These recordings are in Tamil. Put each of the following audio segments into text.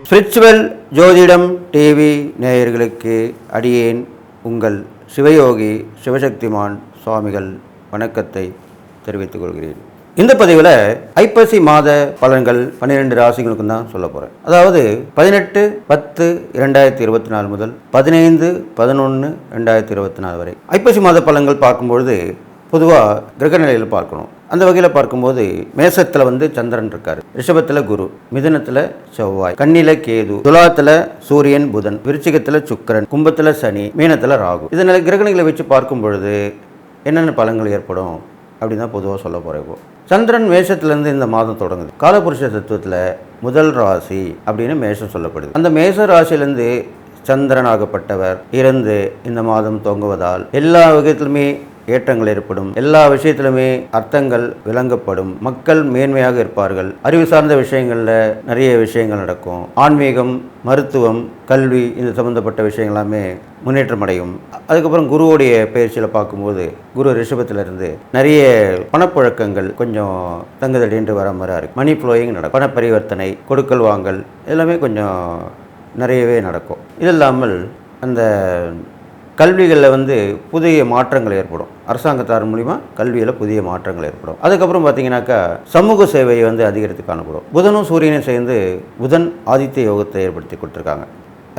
ஸ்பிரிச்சுவல் ஜோதிடம் டிவி நேயர்களுக்கு அடியேன் உங்கள் சிவயோகி சிவசக்திமான் சுவாமிகள் வணக்கத்தை தெரிவித்துக் கொள்கிறேன். இந்த பதிவில் ஐப்பசி மாத பலன்கள் 12 ராசிகளுக்கும் தான் சொல்ல போகிறேன். அதாவது 18/10/2024 முதல் 15/11/2024 வரை ஐப்பசி மாத பலன்கள் பார்க்கும்பொழுது பொதுவாக கிரக நிலையில் பார்க்கணும். அந்த வகையில் பார்க்கும்போது மேசத்தில் சந்திரன் இருக்கார், ரிஷபத்தில் குரு, மிதுனத்தில் செவ்வாய், கன்னியில் கேது, துலாத்தில் சூரியன் புதன், விருச்சிகத்தில் சுக்கிரன், கும்பத்தில் சனி, மீனத்தில் ராகு. இதனால கிரகணிகளை வச்சு பார்க்கும் பொழுது என்னென்ன பலன்கள் ஏற்படும் அப்படின்னு தான் பொதுவாக சொல்ல போகிறேன். இப்போ சந்திரன் மேஷத்துலேருந்து இந்த மாதம் தொடங்குது. காலபுருஷ தத்துவத்தில் முதல் ராசி அப்படின்னு மேஷம் சொல்லப்படுது. அந்த மேஷ ராசியிலேருந்து சந்திரனாகப்பட்டவர் இருந்து இந்த மாதம் தொங்குவதால் எல்லா வகைத்திலுமே ஏற்றங்கள் ஏற்படும், எல்லா விஷயத்திலுமே அர்த்தங்கள் விளங்கப்படும், மக்கள் மேன்மையாக இருப்பார்கள், அறிவு சார்ந்த விஷயங்களில் நிறைய விஷயங்கள் நடக்கும், ஆன்மீகம், மருத்துவம், கல்வி இது சம்மந்தப்பட்ட விஷயங்கள் எல்லாமே முன்னேற்றம் அடையும். அதுக்கப்புறம் குருவோடைய பயிற்சியில் பார்க்கும்போது குரு ரிஷபத்திலிருந்து நிறைய பணப்புழக்கங்கள் கொஞ்சம் தங்குதடின்று வர மாதிரி இருக்குது. மணி ஃப்ளோயிங் நடக்கும், பண பரிவர்த்தனை, கொடுக்கல் வாங்கல் எல்லாமே கொஞ்சம் நிறையவே நடக்கும். இது இல்லாமல் அந்த கல்விகளில் புதிய மாற்றங்கள் ஏற்படும். அரசாங்கத்தார் மூலிமா கல்வியில் புதிய மாற்றங்கள் ஏற்படும். அதுக்கப்புறம் பார்த்தீங்கன்னாக்கா சமூக சேவை அதிகரித்து காணப்படும். புதனும் சூரியனும் சேர்ந்து புதன் ஆதித்ய யோகத்தை ஏற்படுத்தி கொடுத்துருக்காங்க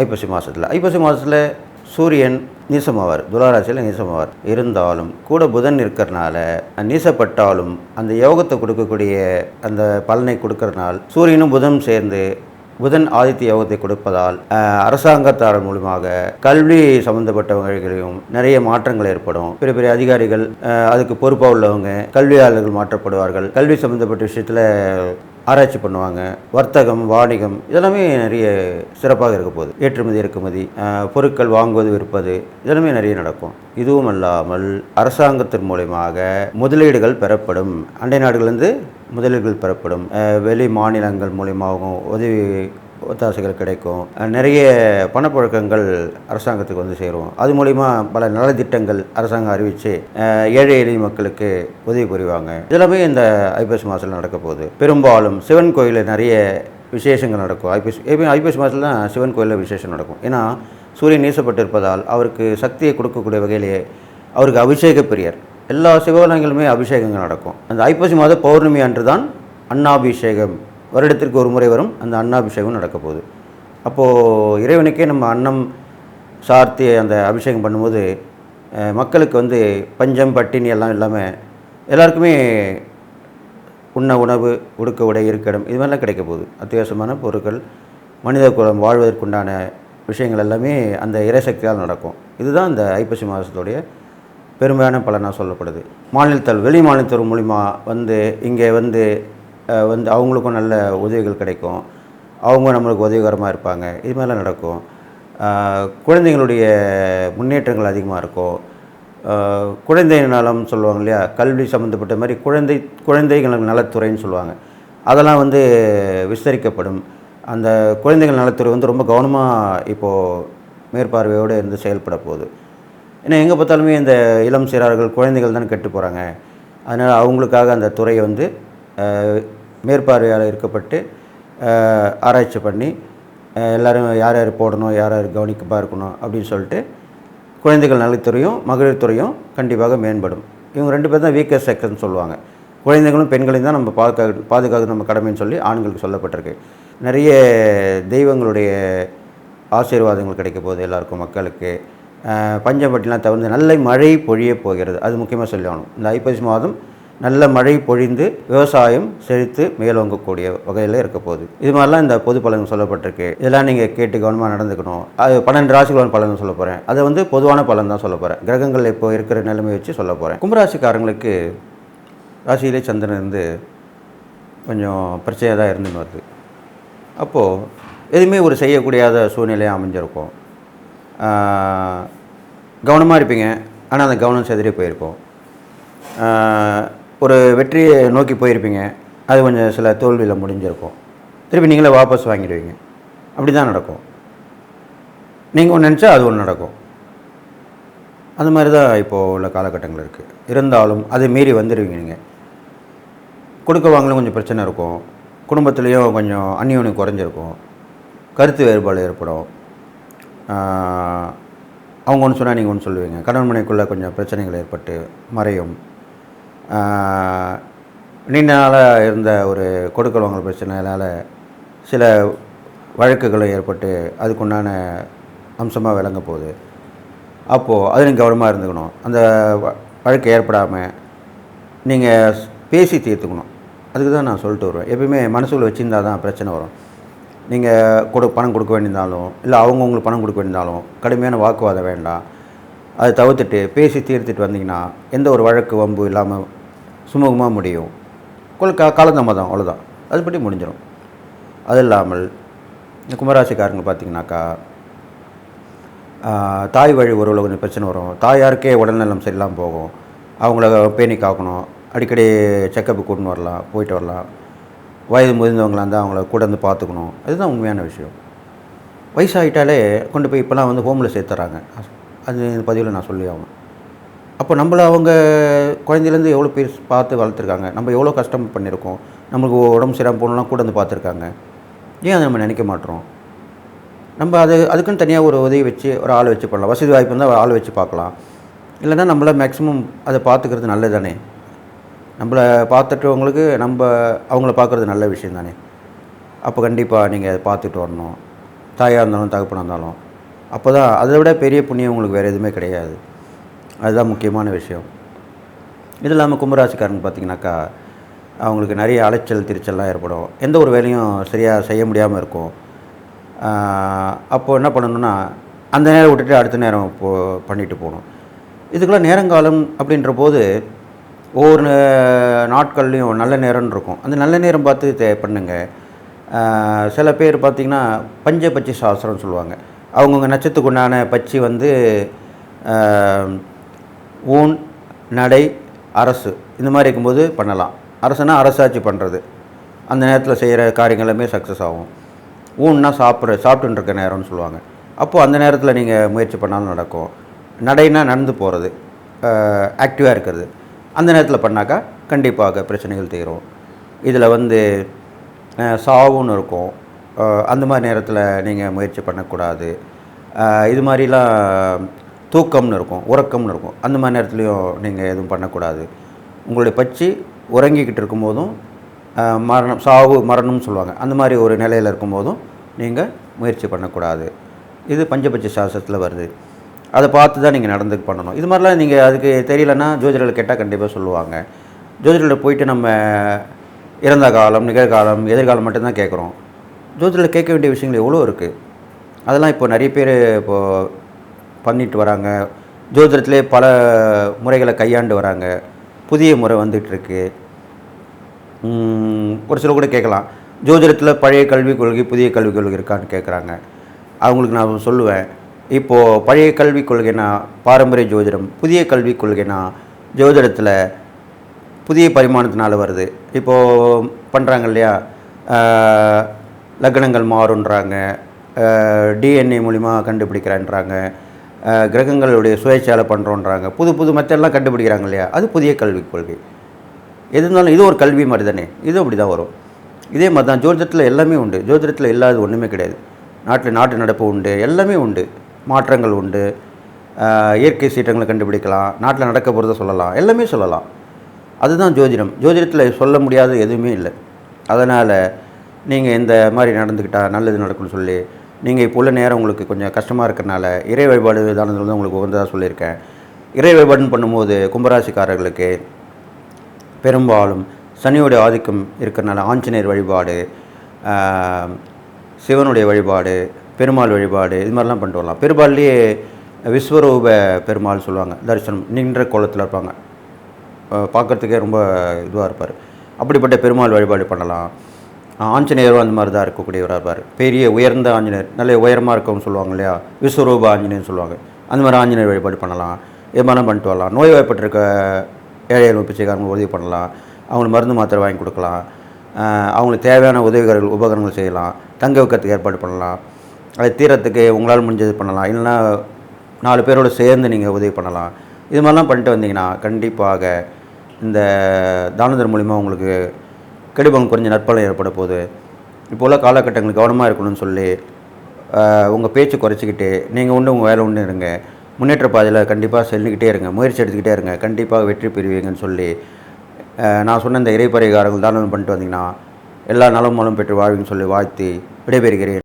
ஐப்பசி மாதத்தில். ஐப்பசி மாதத்தில் சூரியன் நீசமாவார், துலாராசியில் நீசமாவார். இருந்தாலும் கூட புதன் இருக்கிறனால நீசப்பட்டாலும் அந்த யோகத்தை கொடுக்கக்கூடிய அந்த பலனை கொடுக்கறதுனால சூரியனும் புதனும் சேர்ந்து புதன் ஆதித்ய யோகத்தை கொடுப்பதால் அரசாங்கத்தார் மூலமாக கல்வி சம்பந்தப்பட்டவர்களையும் நிறைய மாற்றங்கள் ஏற்படும். பெரிய பெரிய அதிகாரிகள், அதுக்கு பொறுப்பாக உள்ளவங்க, கல்வியாளர்கள் மாற்றப்படுவார்கள். கல்வி சம்பந்தப்பட்ட விஷயத்தில் ஆராய்ச்சி பண்ணுவாங்க. வர்த்தகம், வாணிகம் இதெல்லாமே நிறைய சிறப்பாக இருக்க போகுது. ஏற்றுமதி, இறக்குமதி, பொருட்கள் வாங்குவது, விற்பது இதெல்லாமே நிறைய நடக்கும். இதுவும் அல்லாமல் அரசாங்கத்தின் மூலமாக முதலீடுகள் பெறப்படும். அண்டை நாடுகளிலிருந்து முதலீடுகள் பெறப்படும். வெளி மாநிலங்கள் மூலியமாகவும் ஒத்தாசைகள் கிடைக்கும். நிறைய பணப்புழக்கங்கள் அரசாங்கத்துக்கு சேரும். அது மூலிமா பல நலத்திட்டங்கள் அரசாங்கம் அறிவித்து ஏழை எளிய மக்களுக்கு உதவி புரிவாங்க. இதெல்லாமே இந்த ஐப்பசி மாதத்தில் நடக்க போகுது. பெரும்பாலும் சிவன் கோயிலில் நிறைய விசேஷங்கள் நடக்கும். ஐப்பசி மாதத்தில் தான் சிவன் கோயிலில் விசேஷம் நடக்கும். ஏன்னா சூரியன் நீசப்பட்டிருப்பதால் அவருக்கு சக்தியை கொடுக்கக்கூடிய வகையிலேயே அவருக்கு அபிஷேக பிரியர். எல்லா சிவாலயங்களுமே அபிஷேகங்கள் நடக்கும். அந்த ஐப்பசி மாத பௌர்ணமி அன்று தான் அன்னாபிஷேகம், வருடத்திற்கு ஒரு முறை வரும் அந்த அன்னாபிஷேகம் நடக்க போகுது. அப்போது இறைவனுக்கே நம்ம அன்னம் சார்த்தி அந்த அபிஷேகம் பண்ணும்போது மக்களுக்கு பஞ்சம் பட்டினி எல்லாம் இல்லாமல் எல்லாருக்குமே உண்ண உணவு, உடுக்க உடை, இருக்கிடம் இது மாதிரிலாம் கிடைக்க போகுது. அத்தியாவசியமான பொருட்கள், மனித குலம் வாழ்வதற்குண்டான விஷயங்கள் எல்லாமே அந்த இறைசக்தியால் நடக்கும். இதுதான் இந்த ஐப்பசி மாதத்துடைய பெருமையான பலனாக சொல்லப்படுது. மாநிலத்தில் வெளி மாநிலத்தவர் மூலிமா இங்கே அவங்களுக்கும் நல்ல உதவிகள் கிடைக்கும். அவங்க நம்மளுக்கு உதவிகரமாக இருப்பாங்க. இது மாதிரிலாம் நடக்கும். குழந்தைங்களுடைய முன்னேற்றங்கள் அதிகமாக இருக்கும். குழந்தை நலம் சொல்லுவாங்க இல்லையா, கல்வி சம்மந்தப்பட்ட மாதிரி குழந்தைகள் நலத்துறைன்னு சொல்லுவாங்க. அதெல்லாம் விஸ்தரிக்கப்படும். அந்த குழந்தைகள் நலத்துறை ரொம்ப கவனமாக இப்போது மேற்பார்வையோடு இருந்து செயல்பட போகுது. ஏன்னா எங்கே பார்த்தாலுமே இந்த இளம் சிறார்கள் குழந்தைகள் தான் கெட்டு போகிறாங்க. அதனால் அவங்களுக்காக அந்த துறை மேற்பார்வையால் இருக்கப்பட்டு ஆராய்ச்சி பண்ணி எல்லோரும் யார் யார் போடணும், யார் யார் கவனிக்கப்பாக இருக்கணும் அப்படின்னு சொல்லிட்டு குழந்தைகள் நலத்துறையும் மகளிர் துறையும் கண்டிப்பாக மேம்படும். இவங்க 2 பேர் தான் வீக்கர் செக்ஷன் சொல்லுவாங்க. குழந்தைகளும் பெண்களையும் தான் நம்ம பாதுகாக்க நம்ம கடமைன்னு சொல்லி ஆண்களுக்கு சொல்லப்பட்டிருக்கு. நிறைய தெய்வங்களுடைய ஆசீர்வாதங்கள் கிடைக்க போகுது எல்லாருக்கும், மக்களுக்கு. பஞ்சம்பட்டிலாம் தவிர்த்து நல்ல மழை பொழிய போகிறது. அது முக்கியமாக சொல்லணும். இந்த ஐப்பசி மாதம் நல்ல மழை பொழிந்து விவசாயம் செழித்து மேலோங்கக்கூடிய வகையில் இருக்க போகுது. இது மாதிரிலாம் இந்த பொது பலன் சொல்லப்பட்டிருக்கு. இதெல்லாம் நீங்கள் கேட்டு கவனமாக நடந்துக்கணும். அது 12 ராசிகளோட பலன் சொல்ல போகிறேன். அது பொதுவான பலன் தான் சொல்ல போகிறேன். கிரகங்கள் இப்போ இருக்கிற நிலைமை வச்சு சொல்ல போகிறேன். கும்பராசிக்காரங்களுக்கு ராசியிலே சந்திரன் கொஞ்சம் பிரச்சனையாக தான் இருந்துன்னு வருது. அப்போது எதுவுமே ஒரு செய்யக்கூடியாத சூழ்நிலையாக அமைஞ்சிருக்கும். கவனமாக இருப்பீங்க, ஆனால் அந்த கவனம் செதறி போயிருக்கும். ஒரு வெற்றியை நோக்கி போயிருப்பீங்க, அது கொஞ்சம் சில தோல்வியில் முடிஞ்சிருக்கும். திருப்பி நீங்களே வாபஸ் வாங்கிடுவீங்க. அப்படி தான் நடக்கும். நீங்கள் ஒன்று நினச்சா அது ஒன்று நடக்கும். அந்த மாதிரி தான் இப்போது உள்ள காலகட்டங்கள் இருக்குது. இருந்தாலும் அதை மீறி வந்துடுவீங்க. நீங்கள் கொடுக்க வாங்கலும் கொஞ்சம் பிரச்சனை இருக்கும், குடும்பத்துலேயும் கொஞ்சம் அந்யோன்யம் குறைஞ்சிருக்கும், கருத்து வேறுபாடு ஏற்படும். அவங்க ஒன்று சொன்னால் நீங்கள் ஒன்று சொல்லுவீங்க. கணவன் மனைவிக்குள்ளே கொஞ்சம் பிரச்சனைகள் ஏற்பட்டு மறையும். நீண்ட நாளாக இருந்த ஒரு கொடுக்கல் வாங்கல் பிரச்சனையால் சில வழக்குகளும் ஏற்பட்டு அதுக்குண்டான அம்சமாக விளங்க போகுது. அப்போது அது நீங்கள் கவனமாக இருந்துக்கணும். அந்த வழக்கு ஏற்படாமல் நீங்கள் பேசி தீர்த்துக்கணும். அதுக்கு தான் நான் சொல்லிட்டு வருவேன். எப்பயுமே மனசுக்குள்ளே வச்சுருந்தா தான் பிரச்சனை வரும். நீங்கள் பணம் கொடுக்க வேண்டியிருந்தாலும் இல்லை அவங்க உங்களுக்கு பணம் கொடுக்க வேண்டியிருந்தாலும் கடுமையான வாக்குவாதம் வேண்டாம். அதை தவிர்த்துட்டு பேசி தீர்த்துட்டு வந்தீங்கன்னா எந்த ஒரு வழக்கு வம்பு இல்லாமல் சுமூகமாக முடியும். காலதாமதம் அவ்வளோதான், அதுபடி முடிஞ்சிடும். அது இல்லாமல் இந்த கும்பராசிக்காரங்க பார்த்திங்கனாக்கா தாய் வழி உறவில் கொஞ்சம் பிரச்சனை வரும். தாயாருக்கே உடல்நலம் சரியில்லாமல் போகும். அவங்கள பேணி காக்கணும், அடிக்கடி செக்கப்பு கூட்டின்னு வரலாம், போயிட்டு வரலாம். வயது முதிர்ந்தவங்களாக இருந்தால் அவங்கள கூட வந்து பார்த்துக்கணும். அதுதான் உண்மையான விஷயம். வயசாகிட்டாலே கொண்டு போய் இப்போலாம் வந்து ஹோமில் சேர்த்துறாங்க. அது இந்த பதிவில் நான் சொல்லி ஆகணும். அப்போ நம்மளை அவங்க குழந்தையிலேருந்து எவ்வளோ பேர் பார்த்து வளர்த்துருக்காங்க, நம்ம எவ்வளோ கஷ்டம் பண்ணியிருக்கோம், நம்மளுக்கு உடம்பு சரியாக போகணுன்னா கூட வந்து பார்த்துருக்காங்க. ஏன் அதை நம்ம நினைக்க மாட்டோம்? நம்ம அதுக்குன்னு தனியாக ஒரு உதவி வச்சு ஒரு ஆள் வச்சு பண்ணலாம். வசதி வாய்ப்பு இருந்தால் ஆள் வச்சு பார்க்கலாம். இல்லைன்னா நம்மளை மேக்ஸிமம் அதை பார்த்துக்கிறது நல்லது தானே. நம்மளை பார்த்துட்டவங்களுக்கு அவங்கள பார்க்குறது நல்ல விஷயம் தானே. அப்போ கண்டிப்பாக நீங்கள் அதை பார்த்துட்டு வரணும், தாயாக இருந்தாலும் தகப்பனாக இருந்தாலும். அப்போ தான் அதை விட பெரிய புண்ணியம் உங்களுக்கு வேறு எதுவுமே கிடையாது. அதுதான் முக்கியமான விஷயம். இது இல்லாமல் கும்பராசிக்காரங்க பார்த்திங்கனாக்கா அவங்களுக்கு நிறைய அலைச்சல் திருச்சல்லாம் ஏற்படும். எந்த ஒரு வேலையும் சரியாக செய்ய முடியாமல் இருக்கும். அப்போது என்ன பண்ணணுன்னா அந்த நேரம் விட்டுட்டு அடுத்த நேரம் பண்ணிட்டு போகணும். இதுக்கெல்லாம் நேரங்காலம் அப்படின்ற போது ஒவ்வொரு நாட்கள்லேயும் நல்ல நேரம்னு இருக்கும். அந்த நல்ல நேரம் பார்த்து பண்ணுங்க. சில பேர் பார்த்திங்கன்னா பஞ்சபட்சி சாஸ்திரம்னு சொல்லுவாங்க. அவங்கவுங்க நட்சத்திரத்துக்கு உண்டான பட்சி வந்து ஊன், நடை, அரசு இந்த மாதிரி இருக்கும்போது பண்ணலாம். அரசுனா அரசாட்சி பண்ணுறது, அந்த நேரத்தில் செய்கிற காரியங்கள் எல்லாமே சக்ஸஸ் ஆகும். ஊன்னா சாப்பிட்டுன்னு இருக்க நேரம்னு சொல்லுவாங்க. அப்போது அந்த நேரத்தில் நீங்கள் முயற்சி பண்ணாலும் நடக்கும். நடைனா நடந்து போகிறது, ஆக்டிவாக இருக்கிறது, அந்த நேரத்தில் பண்ணாக்கா கண்டிப்பாக பிரச்சனைகள் தீரும். இதில் வந்து சாவுன்னு இருக்கும். அந்த மாதிரி நேரத்தில் நீங்கள் முயற்சி பண்ணக்கூடாது. இது மாதிரிலாம் தூக்கம்னு இருக்கும், உறக்கம்னு இருக்கும். அந்த மாதிரி நேரத்துலையும் நீங்கள் எதுவும் பண்ணக்கூடாது. உங்களுடைய பட்சி உறங்கிக்கிட்டு இருக்கும்போதும் மரணம்னு சொல்லுவாங்க. அந்த மாதிரி ஒரு நிலையில் இருக்கும்போதும் நீங்கள் முயற்சி பண்ணக்கூடாது. இது பஞ்சபட்சி சாஸ்திரத்தில் வருது. அதை பார்த்து தான் நீங்கள் நடந்து பண்ணணும். இது மாதிரிலாம் நீங்கள் அதுக்கு தெரியலன்னா ஜோதிடர்கள் கேட்டால் கண்டிப்பாக சொல்லுவாங்க. ஜோதிடர்கள் போயிட்டு நம்ம இறந்த காலம், நிகழ்காலம், எதிர்காலம் மட்டும்தான் கேட்குறோம். ஜோதிடர்கள் கேட்க வேண்டிய விஷயங்கள் எவ்வளோ இருக்குது. அதெல்லாம் இப்போ நிறைய பேர் இப்போது பண்ணிட்டு வராங்க. ஜோதிடத்திலே பல முறைகளை கையாண்டு வராங்க. புதிய முறை வந்துகிட்ருக்கு. ஒரு சில கூட கேட்கலாம், ஜோதிடத்தில் பழைய கல்விக் கொள்கை புதிய கல்விக் கொள்கை இருக்கான்னு கேட்குறாங்க. அவங்களுக்கு நான் சொல்லுவேன், இப்போது பழைய கல்விக் கொள்கைனா பாரம்பரிய ஜோதிடம், புதிய கல்விக் கொள்கைனா ஜோதிடத்தில் புதிய பரிமாணத்தினால வருது. இப்போது பண்ணுறாங்க இல்லையா, லக்னங்கள் மாறுன்றாங்க, டிஎன்ஏ மூலிமா கண்டுபிடிக்கிறான்றாங்க, கிரகங்களுடைய சுயேட்சையால் பண்ணுறோன்றாங்க, புது புது மெத்தட்லாம் கண்டுபிடிக்கிறாங்க இல்லையா, அது புதிய கல்விக் கொள்கை. எது இருந்தாலும் இது ஒரு கல்வி மாதிரி தானே, இது அப்படி தான் வரும். இதே மாதிரி தான் ஜோதிடத்தில் எல்லாமே உண்டு. ஜோதிடத்தில் இல்லாத ஒன்றுமே கிடையாது. நாட்டு நடப்பு உண்டு, எல்லாமே உண்டு, மாற்றங்கள் உண்டு, இயற்கை சீற்றங்களை கண்டுபிடிக்கலாம், நாட்டில் நடக்க போகிறத சொல்லலாம், எல்லாமே சொல்லலாம். அதுதான் ஜோதிடம். ஜோதிடத்தில் சொல்ல முடியாத எதுவுமே இல்லை. அதனால் நீங்கள் இந்த மாதிரி நடந்துக்கிட்டால் நல்லது நடக்கும்னு சொல்லி, நீங்கள் இப்போ உள்ள நேரம் உங்களுக்கு கொஞ்சம் கஷ்டமாக இருக்கிறனால இறை வழிபாடு தானத்தில் தான் உங்களுக்கு உகந்ததாக சொல்லியிருக்கேன். இறை வழிபாடுன்னு பண்ணும்போது கும்பராசிக்காரர்களுக்கு பெரும்பாலும் சனியோடைய ஆதிக்கம் இருக்கிறனால ஆஞ்சநேயர் வழிபாடு, சிவனுடைய வழிபாடு, பெருமாள் வழிபாடு, இது மாதிரிலாம் பண்ணிட்டு வரலாம். பெருமாள்லேயே விஸ்வரூப பெருமாள் சொல்லுவாங்க. தரிசனம் நின்ற கோலத்தில் இருப்பாங்க, பார்க்குறதுக்கே ரொம்ப இதுவாக இருப்பார். அப்படிப்பட்ட பெருமாள் வழிபாடு பண்ணலாம். ஆஞ்சநேயரும் அந்த மாதிரி தான் இருக்கக்கூடியவராக இருப்பார். பெரிய உயர்ந்த ஆஞ்சநேயர், நல்ல உயரமாக இருக்கவங்க சொல்லுவாங்க இல்லையா, விஸ்வரூப ஆஞ்சநேயர்னு சொல்லுவாங்க. அந்த மாதிரி ஆஞ்சநேயர் வழிபாடு பண்ணலாம். இது மாதிரிலாம் பண்ணிட்டு வரலாம். நோய்வாய்ப்பட்டிருக்க ஏழை எளிய பிச்சைக்காரங்களுக்கு உதவி பண்ணலாம். அவங்களுக்கு மருந்து மாத்திரை வாங்கி கொடுக்கலாம். அவங்களுக்கு தேவையான உதவிகள் உபகரணங்கள் செய்யலாம். தங்க வைக்கிறதுக்கு ஏற்பாடு பண்ணலாம். அதை தீரத்துக்கு உங்களால் முடிஞ்சது பண்ணலாம். இல்லைன்னா 4 பேரோடு சேர்ந்து நீங்கள் உதவி பண்ணலாம். இது மாதிரிலாம் பண்ணிட்டு வந்தீங்கன்னா கண்டிப்பாக இந்த தானதர் மூலிமா உங்களுக்கு கெடுபலன் கொஞ்சம் நற்பலன் ஏற்பட போகுது. இப்போ உள்ள காலகட்டங்கள் கவனமாக இருக்கணும்னு சொல்லி உங்கள் பேச்சு குறைச்சிக்கிட்டு நீங்கள் உண்டு உங்கள் வேலை உண்டு இருங்க. முன்னேற்ற பாதையில் கண்டிப்பாக செல்லிக்கிட்டே இருங்க, முயற்சி எடுத்துக்கிட்டே இருங்க, கண்டிப்பாக வெற்றி பெறுவீங்கன்னு சொல்லி நான் சொன்ன இந்த இறைப்பரிகாரங்கள் தானம் பண்ணிட்டு வந்தீங்கன்னா எல்லா நலமும் பெற்று வாழ்வீங்கன்னு சொல்லி வாழ்த்தி விடைபெறுகிறேன்.